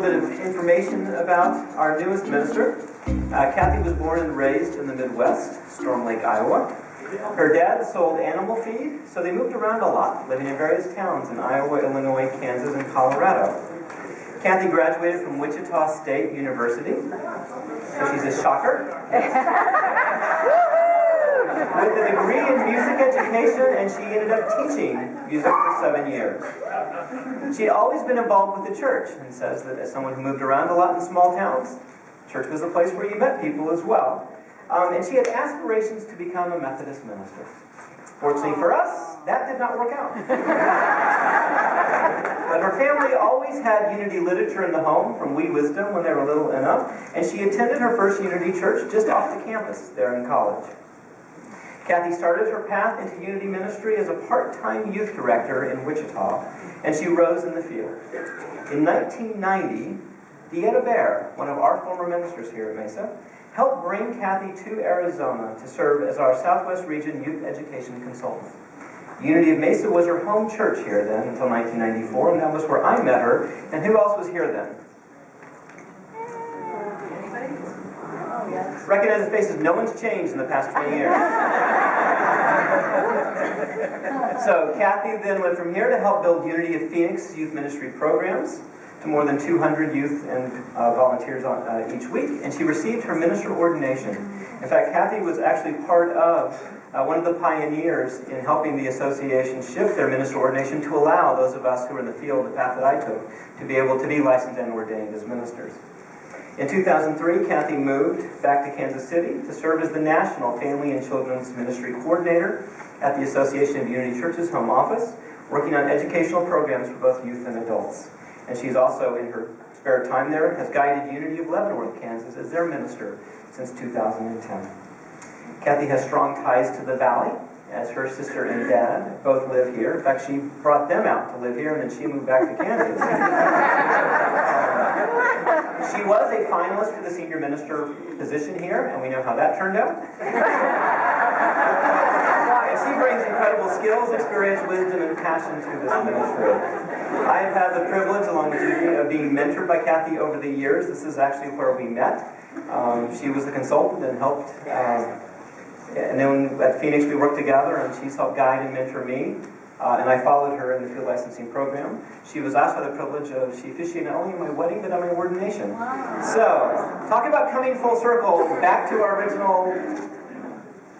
bit of information about our newest minister. Kathy was born and raised in the Midwest, Storm Lake, Iowa. Her dad sold animal feed, so they moved around a lot, living in various towns in Iowa, Illinois, Kansas, and Colorado. Kathy graduated from Wichita State University, so she's a shocker, with a degree in music education, and she ended up teaching music for 7 years. She'd always been involved with the church, and says that as someone who moved around a lot in small towns, church was a place where you met people as well. And she had aspirations to become a Methodist minister. Fortunately for us, that did not work out. But her family always had Unity literature in the home from wee wisdom when they were little enough, and she attended her first Unity church just off the campus there in college. Kathy started her path into Unity ministry as a part-time youth director in Wichita, and she rose in the field. In 1990, Deetta Bear, one of our former ministers here at Mesa, helped bring Kathy to Arizona to serve as our Southwest Region Youth Education Consultant. Unity of Mesa was her home church here then until 1994, and that was where I met her. And who else was here then? Recognize the faces. No one's changed in the past 20 years. So Kathy then went from here to help build Unity of Phoenix youth ministry programs to more than 200 youth and volunteers each week, and she received her minister ordination. In fact, Kathy was actually part of one of the pioneers in helping the association shift their minister ordination to allow those of us who were in the field, the path that I took, to be able to be licensed and ordained as ministers. In 2003, Kathy moved back to Kansas City to serve as the National Family and Children's Ministry Coordinator at the Association of Unity Churches home office, working on educational programs for both youth and adults. And she's also, in her spare time there, has guided Unity of Leavenworth, Kansas as their minister since 2010. Kathy has strong ties to the Valley, as her sister and dad both live here. In fact, she brought them out to live here, and then she moved back to Kansas. She was a finalist for the senior minister position here, and we know how that turned out. And she brings incredible skills, experience, wisdom, and passion to this ministry. I have had the privilege, along with Judy, of being mentored by Kathy over the years. This is actually where we met. She was the consultant and helped, and then at Phoenix we worked together, and she's helped guide and mentor me. And I followed her in the field licensing program. She was also the privilege of, she officiated not only my wedding, but on my ordination. Wow. So, talk about coming full circle, back to our original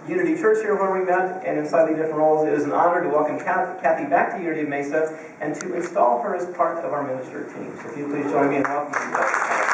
Unity Church here where we met, and in slightly different roles. It is an honor to welcome Kathy back to Unity of Mesa, and to install her as part of our minister team. So if you please join me in welcoming her.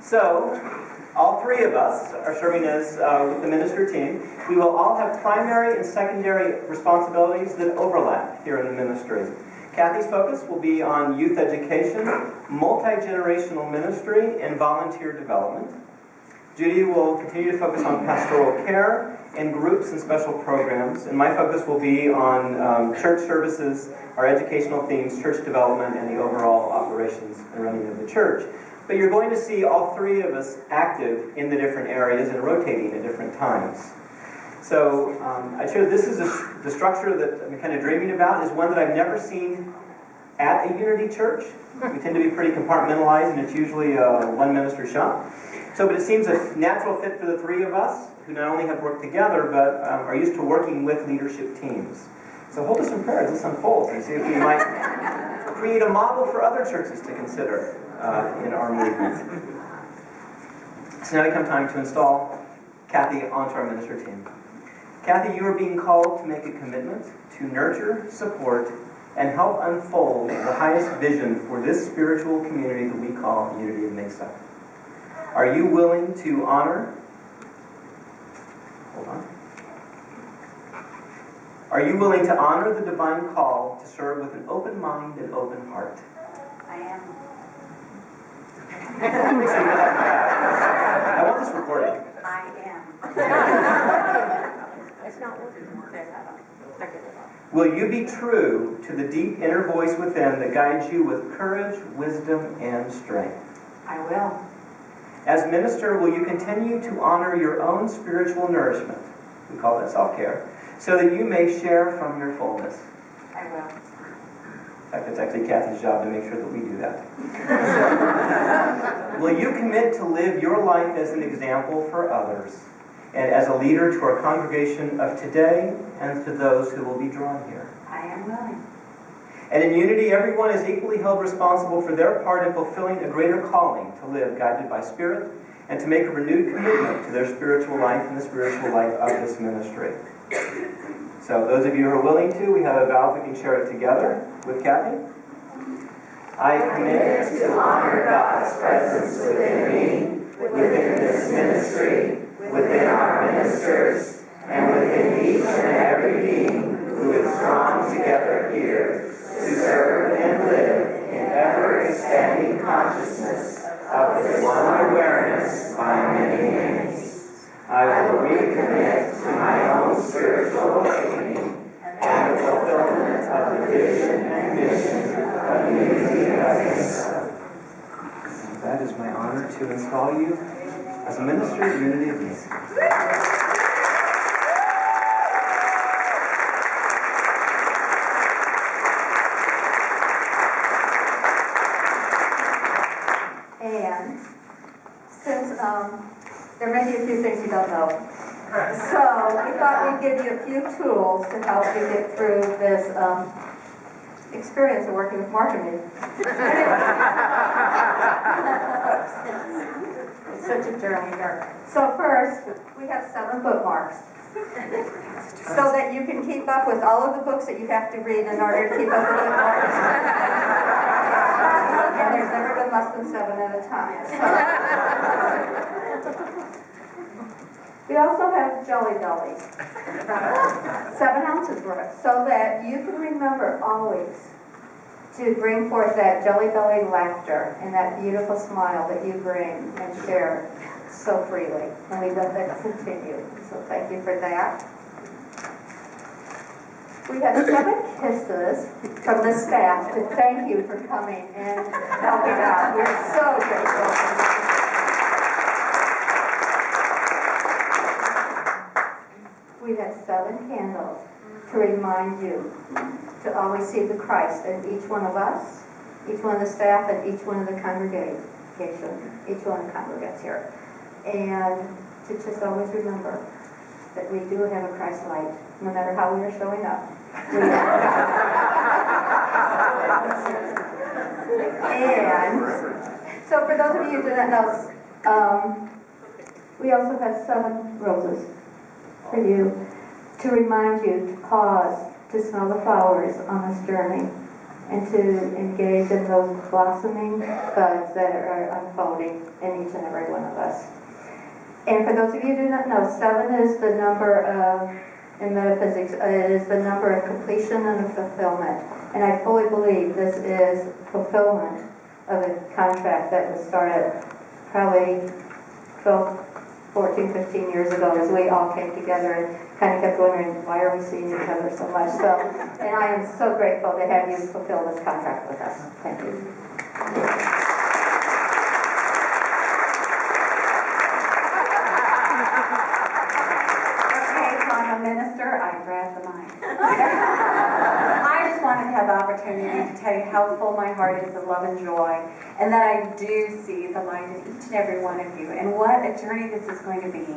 So, all three of us are serving as the minister team. We will all have primary and secondary responsibilities that overlap here in the ministry. Kathy's focus will be on youth education, multi-generational ministry, and volunteer development. Judy will continue to focus on pastoral care and groups and special programs. And my focus will be on church services, our educational themes, church development, and the overall operations and running of the church. But you're going to see all three of us active in the different areas and rotating at different times. So I share this is the structure that I'm kind of dreaming about, is one that I've never seen at a Unity church. We tend to be pretty compartmentalized, and it's usually a one-minister shop. So, but it seems a natural fit for the three of us, who not only have worked together, but are used to working with leadership teams. So hold us in prayer as this unfolds, and see if we might create a model for other churches to consider in our movement. So now we come time to install Kathy onto our minister team. Kathy, you are being called to make a commitment to nurture, support, and help unfold the highest vision for this spiritual community that we call Unity of Mesa. Are you willing to honor? Hold on. Are you willing to honor the divine call to serve with an open mind and open heart? I am. I want this recorded. I I am. It's not working. Will you be true to the deep inner voice within that guides you with courage, wisdom, and strength? I will. As minister, will you continue to honor your own spiritual nourishment? We call that self-care. So that you may share from your fullness. I will. In fact, it's actually Kathy's job to make sure that we do that. Will you commit to live your life as an example for others and as a leader to our congregation of today and to those who will be drawn here? I am willing. And in unity, everyone is equally held responsible for their part in fulfilling a greater calling to live guided by Spirit and to make a renewed commitment to their spiritual life and the spiritual life of this ministry. So those of you who are willing to, we have a vow we can share it together with Kathy. I commit to honor God's presence within me, within this ministry, within our ministers, and within each and every being who is drawn together here to serve and live in ever-expanding consciousness of this one awareness by many names. I will recommit to my own spiritual awakening and the fulfillment of the vision and mission of unity of Mesa. That is my honor to install you as a minister of Unity of Mesa. And since there may be a few things you don't know, so we thought we'd give you a few tools to help you get through this experience of working with Mark and me. It's such a journey here. So first, we have 7 bookmarks. So that you can keep up with all of the books that you have to read in order to keep up with bookmarks. And there's never been less than 7 at a time. So. We also have Jelly Bellies. 7 ounces worth. So that you can remember always to bring forth that Jelly Belly laughter and that beautiful smile that you bring and share so freely. And we let that continue. So thank you for that. We have 7 kisses from the staff to thank you for coming and helping out. We're so grateful. We have 7 candles to remind you to always see the Christ in each one of us, each one of the staff, and each one of the congregation, each one of the congregants here. And to just always remember that we do have a Christ light, no matter how we are showing up. And so for those of you who do not know, we also have 7 roses for you to remind you to pause, to smell the flowers on this journey, and to engage in those blossoming buds that are unfolding in each and every one of us. And for those of you who do not know, 7 is the number of, in metaphysics, it is the number of completion and of fulfillment. And I fully believe this is fulfillment of a contract that was started probably 12, 14, 15 years ago as we all came together and kind of kept wondering, why are we seeing each other so much? So, and I am so grateful to have you fulfill this contract with us. Thank you. Minister, I grabbed the mic. I just wanted to have the opportunity to tell you how full my heart is of love and joy, and that I do see the light in each and every one of you, and what a journey this is going to be,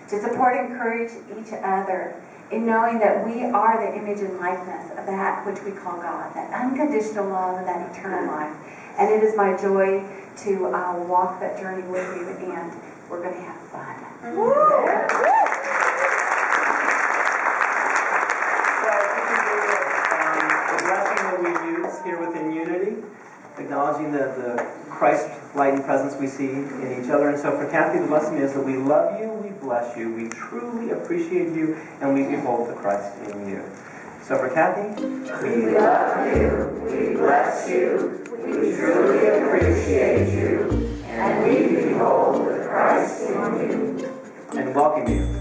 to support and encourage each other in knowing that we are the image and likeness of that which we call God, that unconditional love and that eternal life. And it is my joy to walk that journey with you, and we're going to have fun. Here within unity, acknowledging the Christ light and presence we see in each other. And so for Kathy, the lesson is that we love you, we bless you, we truly appreciate you, and we behold the Christ in you. So for Kathy, we love you, we bless you, we truly appreciate you, and we behold the Christ in you. And welcome you.